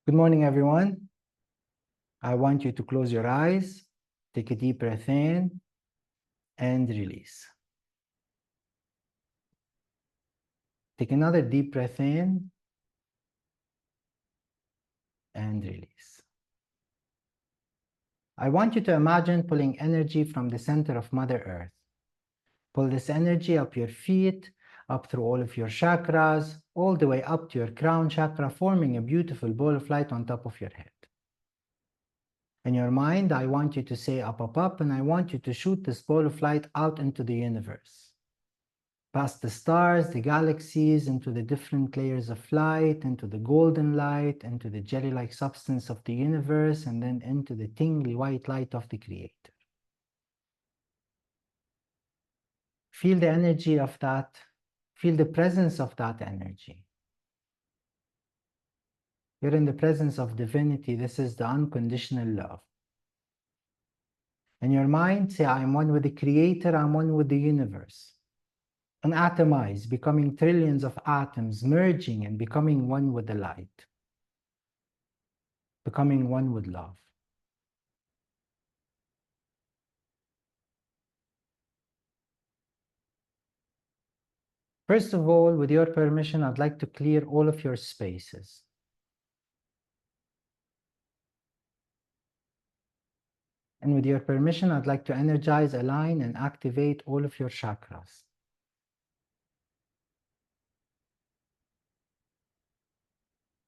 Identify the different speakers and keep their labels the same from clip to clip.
Speaker 1: Good morning, everyone. I want you to close your eyes, take a deep breath in, and release. Take another deep breath in, and release. I want you to imagine pulling energy from the center of Mother Earth. Pull this energy up your feet, up through all of your chakras, all the way up to your crown chakra, forming a beautiful ball of light on top of your head. In your mind, I want you to say up, up, up, and I want you to shoot this ball of light out into the universe. Past the stars, the galaxies, into the different layers of light, into the golden light, into the jelly-like substance of the universe, and then into the tingly white light of the Creator. Feel the energy of that. Feel the presence of that energy. You're in the presence of divinity. This is the unconditional love. In your mind, say, I am one with the Creator, I'm one with the universe. Unatomize, becoming trillions of atoms, merging and becoming one with the light. Becoming one with love. First of all, with your permission, I'd like to clear all of your spaces. And with your permission, I'd like to energize, align, and activate all of your chakras.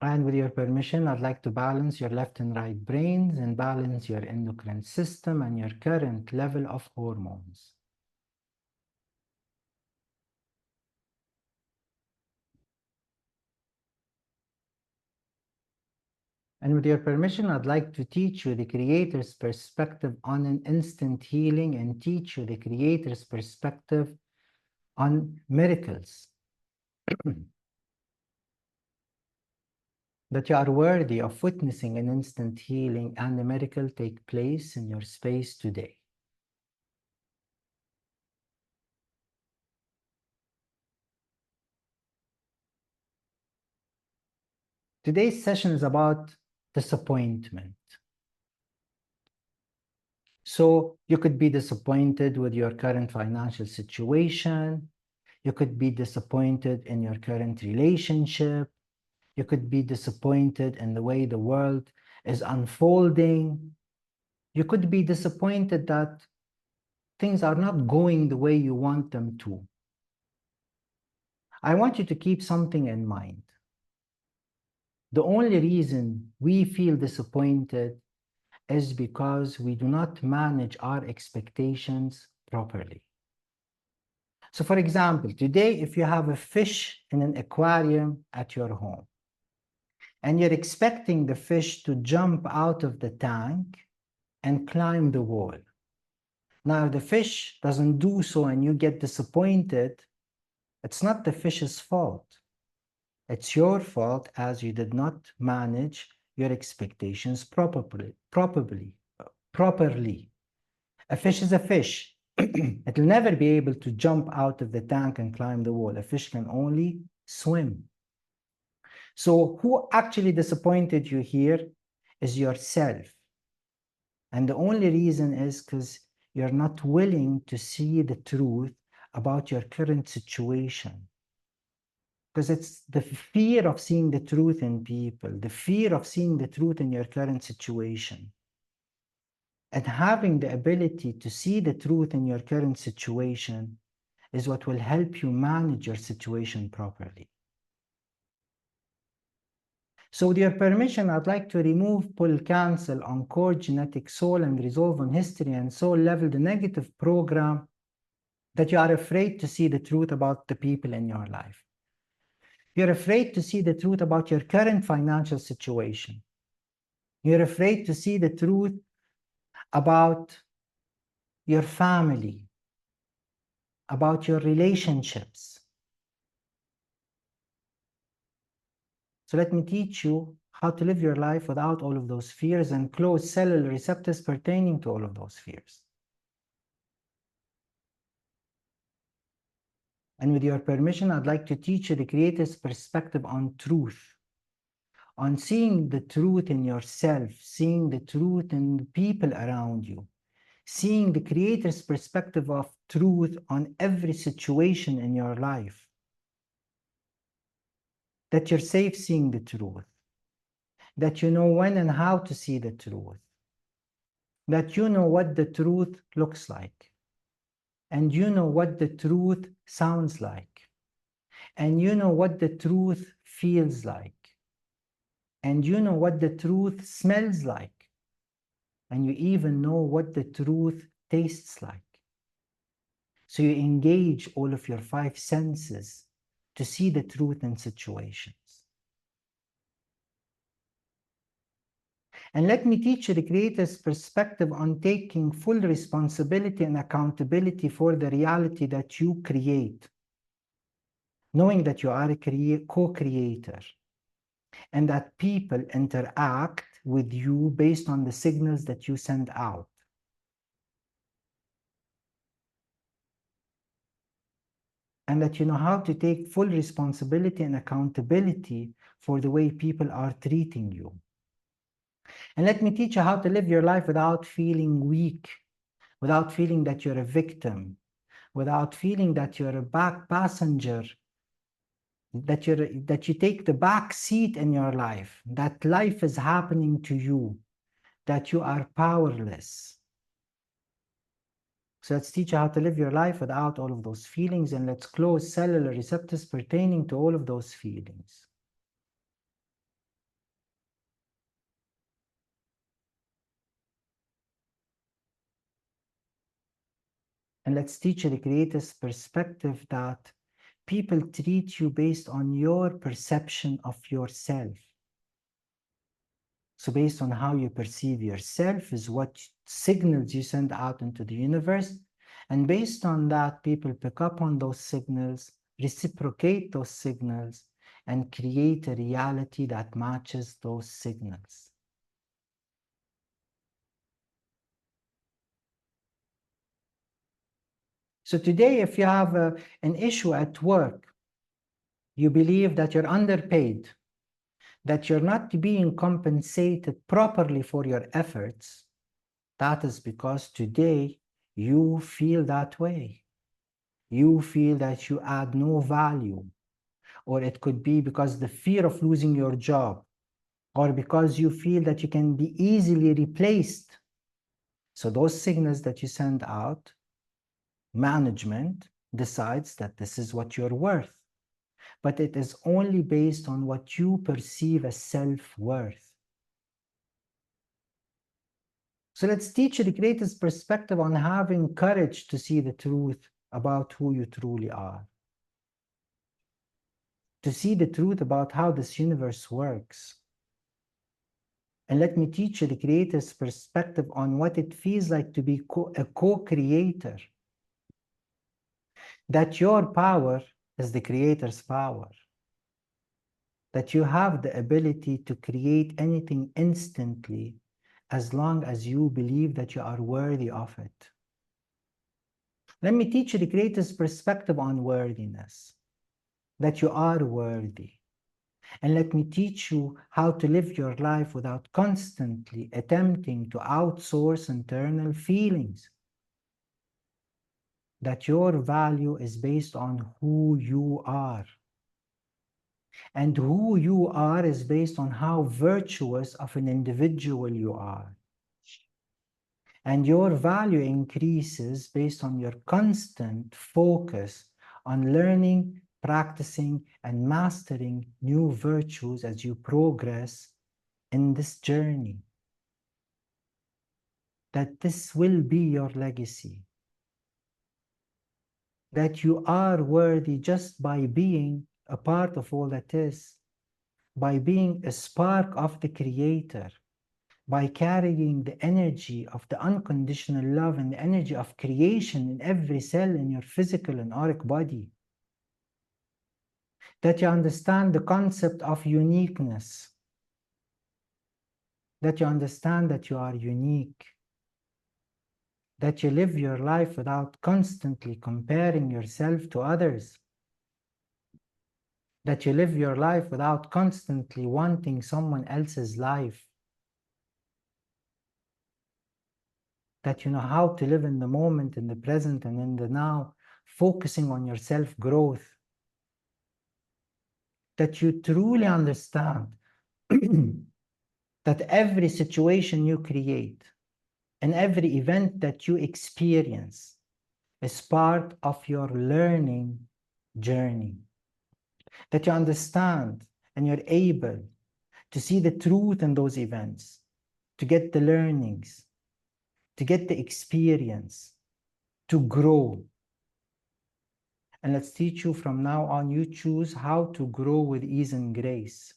Speaker 1: And with your permission, I'd like to balance your left and right brains and balance your endocrine system and your current level of hormones. And with your permission, I'd like to teach you the Creator's perspective on an instant healing and teach you the Creator's perspective on miracles. That you are worthy of witnessing an instant healing and a miracle take place in your space today. Today's session is about disappointment. So you could be disappointed with your current financial situation. You could be disappointed in your current relationship. You could be disappointed in the way the world is unfolding. You could be disappointed that things are not going the way you want them to. I want you to keep something in mind. The only reason we feel disappointed is because we do not manage our expectations properly. So for example, today, if you have a fish in an aquarium at your home, and you're expecting the fish to jump out of the tank and climb the wall. Now, if the fish doesn't do so and you get disappointed, it's not the fish's fault. It's your fault as you did not manage your expectations properly. A fish is a fish. It'll never be able to jump out of the tank and climb the wall. A fish can only swim. So who actually disappointed you here is yourself. And the only reason is because you're not willing to see the truth about your current situation. Because it's the fear of seeing the truth in people, the fear of seeing the truth in your current situation. And having the ability to see the truth in your current situation is what will help you manage your situation properly. So with your permission, I'd like to remove, pull, cancel on core genetic soul and resolve on history and soul level the negative program that you are afraid to see the truth about the people in your life. You're afraid to see the truth about your current financial situation. You're afraid to see the truth about your family, about your relationships. So let me teach you how to live your life without all of those fears and close cellular receptors pertaining to all of those fears. And with your permission, I'd like to teach you the Creator's perspective on truth, on seeing the truth in yourself, seeing the truth in the people around you, seeing the Creator's perspective of truth on every situation in your life. That you're safe seeing the truth, that you know when and how to see the truth, that you know what the truth looks like, and you know what the truth sounds like, and you know what the truth feels like, and you know what the truth smells like, and you even know what the truth tastes like. So you engage all of your five senses to see the truth in situations. And let me teach you the Creator's perspective on taking full responsibility and accountability for the reality that you create, knowing that you are a co-creator, and that people interact with you based on the signals that you send out. And that you know how to take full responsibility and accountability for the way people are treating you. And let me teach you how to live your life without feeling weak, without feeling that you're a victim, without feeling that you're a back passenger, that you take the back seat in your life, that life is happening to you, that you are powerless. So let's teach you how to live your life without all of those feelings, and let's close cellular receptors pertaining to all of those feelings. And let's teach you the Creator's perspective that people treat you based on your perception of yourself. So based on how you perceive yourself is what signals you send out into the universe. And based on that, people pick up on those signals, reciprocate those signals, and create a reality that matches those signals. So today, if you have an issue at work, you believe that you're underpaid, that you're not being compensated properly for your efforts, that is because today you feel that way. You feel that you add no value, or it could be because the fear of losing your job, or because you feel that you can be easily replaced. So those signals that you send out, management decides that this is what you're worth. But it is only based on what you perceive as self-worth. So let's teach you the greatest perspective on having courage to see the truth about who you truly are. To see the truth about how this universe works. And let me teach you the Creator's perspective on what it feels like to be a co-creator. That your power is the Creator's power. That you have the ability to create anything instantly as long as you believe that you are worthy of it. Let me teach you the Creator's perspective on worthiness. That you are worthy. And let me teach you how to live your life without constantly attempting to outsource internal feelings. That your value is based on who you are. And who you are is based on how virtuous of an individual you are. And your value increases based on your constant focus on learning, practicing, and mastering new virtues as you progress in this journey. That this will be your legacy. That you are worthy just by being a part of all that is, by being a spark of the Creator, by carrying the energy of the unconditional love and the energy of creation in every cell in your physical and auric body. That you understand the concept of uniqueness. That you understand that you are unique. That you live your life without constantly comparing yourself to others. that you live your life without constantly wanting someone else's life, that you know how to live in the moment, in the present, and in the now, focusing on your self-growth, that you truly understand that every situation you create and every event that you experience is part of your learning journey, that you understand and you're able to see the truth in those events, to get the learnings, to get the experience, to grow. And let's teach you from now on, you choose how to grow with ease and grace,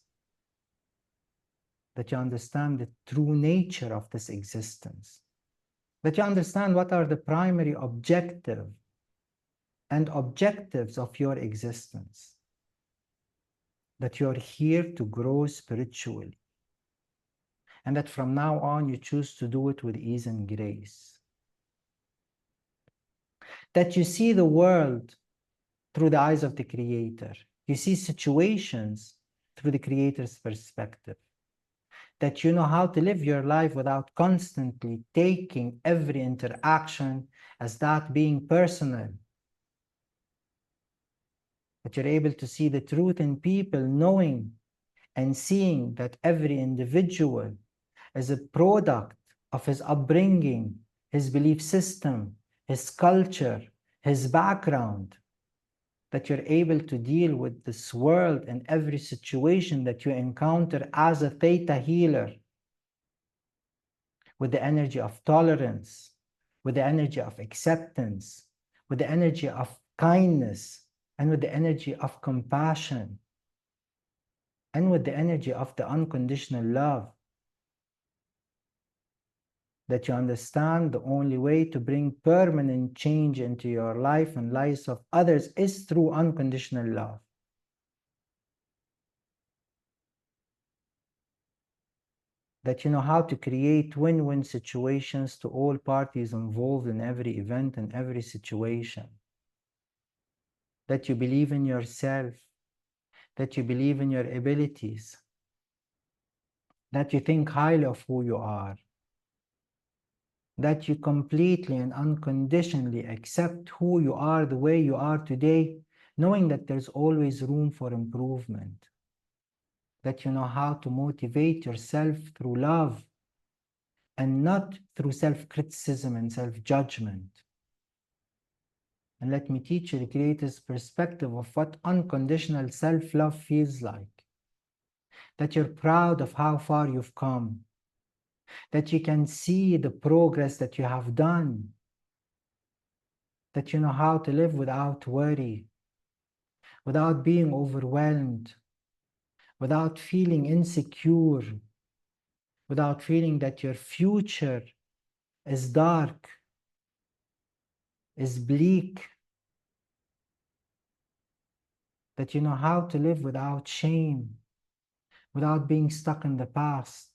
Speaker 1: that you understand the true nature of this existence, that you understand what are the primary objectives of your existence, that you're here to grow spiritually, and that from now on you choose to do it with ease and grace, that you see the world through the eyes of the Creator, you see situations through the Creator's perspective, that you know how to live your life without constantly taking every interaction as that being personal, that you're able to see the truth in people, knowing and seeing that every individual is a product of his upbringing, his belief system, his culture, his background, that you're able to deal with this world and every situation that you encounter as a theta healer with the energy of tolerance, with the energy of acceptance, with the energy of kindness, and with the energy of compassion, and with the energy of the unconditional love. That you understand the only way to bring permanent change into your life and lives of others is through unconditional love. That you know how to create win-win situations to all parties involved in every event and every situation. That you believe in yourself, that you believe in your abilities, that you think highly of who you are, that you completely and unconditionally accept who you are the way you are today, knowing that there's always room for improvement, that you know how to motivate yourself through love and not through self-criticism and self-judgment. And let me teach you the Creator's perspective of what unconditional self-love feels like. That you're proud of how far you've come. That you can see the progress that you have done. That you know how to live without worry, without being overwhelmed, without feeling insecure, without feeling that your future is dark, is bleak. That you know how to live without shame, without being stuck in the past,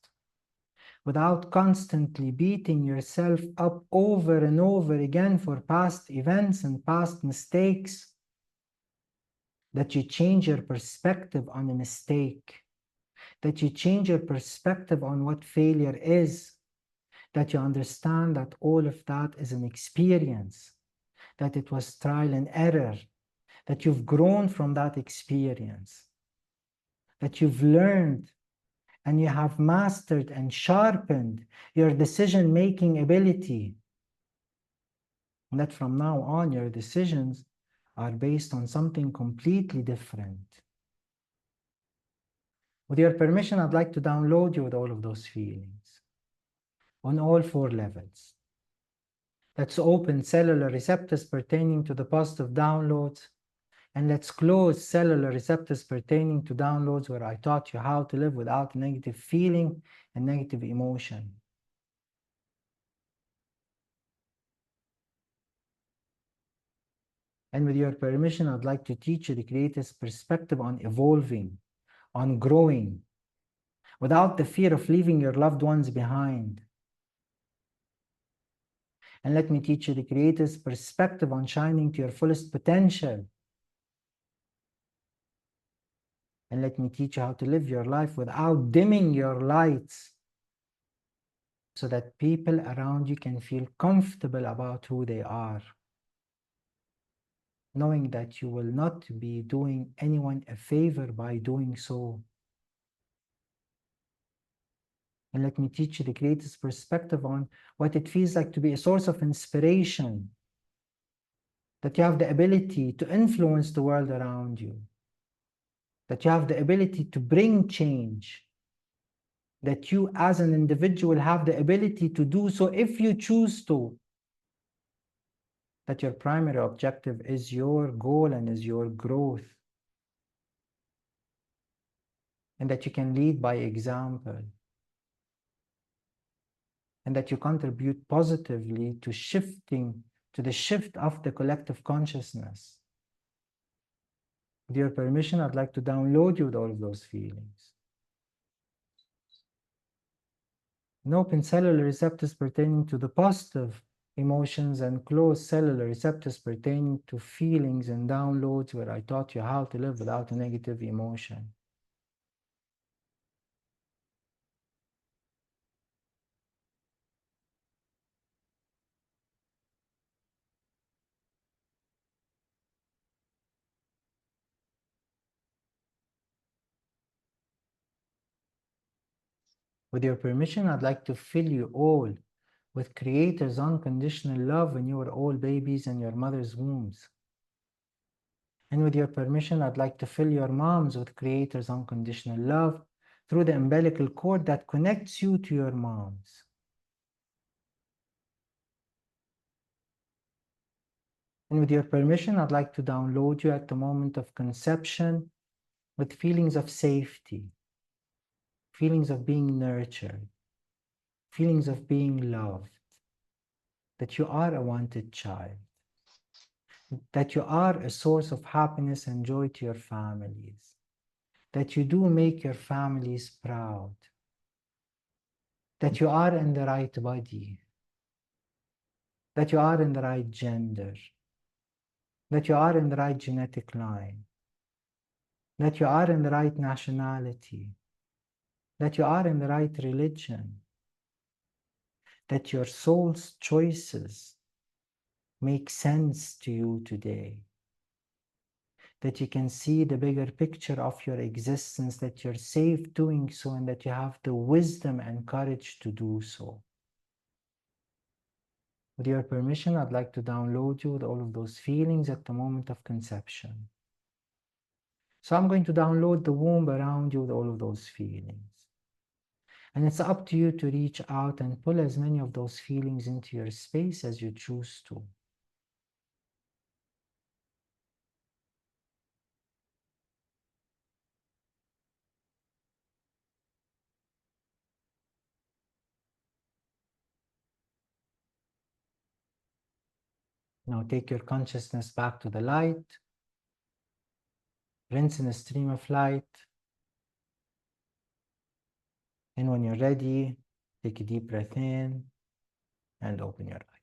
Speaker 1: without constantly beating yourself up over and over again for past events and past mistakes, that you change your perspective on a mistake, that you change your perspective on what failure is, that you understand that all of that is an experience, that it was trial and error, that you've grown from that experience, that you've learned and you have mastered and sharpened your decision-making ability. And that from now on, your decisions are based on something completely different. With your permission, I'd like to download you with all of those feelings on all 4 levels. Let's open cellular receptors pertaining to the positive downloads, and let's close cellular receptors pertaining to downloads where I taught you how to live without negative feeling and negative emotion. And with your permission, I'd like to teach you the Creator's perspective on evolving, on growing, without the fear of leaving your loved ones behind. And let me teach you the Creator's perspective on shining to your fullest potential, And let me teach you how to live your life without dimming your lights, so that people around you can feel comfortable about who they are, knowing that you will not be doing anyone a favor by doing so. And let me teach you the greatest perspective on what it feels like to be a source of inspiration, that you have the ability to influence the world around you, that you have the ability to bring change, that you as an individual have the ability to do so if you choose to, that your primary objective is your goal and is your growth, and that you can lead by example, and that you contribute positively to the shift of the collective consciousness. With your permission, I'd like to download you with all of those feelings. And open cellular receptors pertaining to the positive emotions, and closed cellular receptors pertaining to feelings and downloads, where I taught you how to live without a negative emotion. With your permission, I'd like to fill you all with Creator's unconditional love when you were all babies in your mother's wombs. And with your permission, I'd like to fill your moms with Creator's unconditional love through the umbilical cord that connects you to your moms. And with your permission, I'd like to download you at the moment of conception with feelings of safety, feelings of being nurtured, feelings of being loved, that you are a wanted child, that you are a source of happiness and joy to your families, that you do make your families proud, that you are in the right body, that you are in the right gender, that you are in the right genetic line, that you are in the right nationality, that you are in the right religion, that your soul's choices make sense to you today, that you can see the bigger picture of your existence, that you're safe doing so, and that you have the wisdom and courage to do so. With your permission, I'd like to download you with all of those feelings at the moment of conception. So I'm going to download the womb around you with all of those feelings. And it's up to you to reach out and pull as many of those feelings into your space as you choose to. Now take your consciousness back to the light, rinse in a stream of light, and when you're ready, take a deep breath in and open your eyes.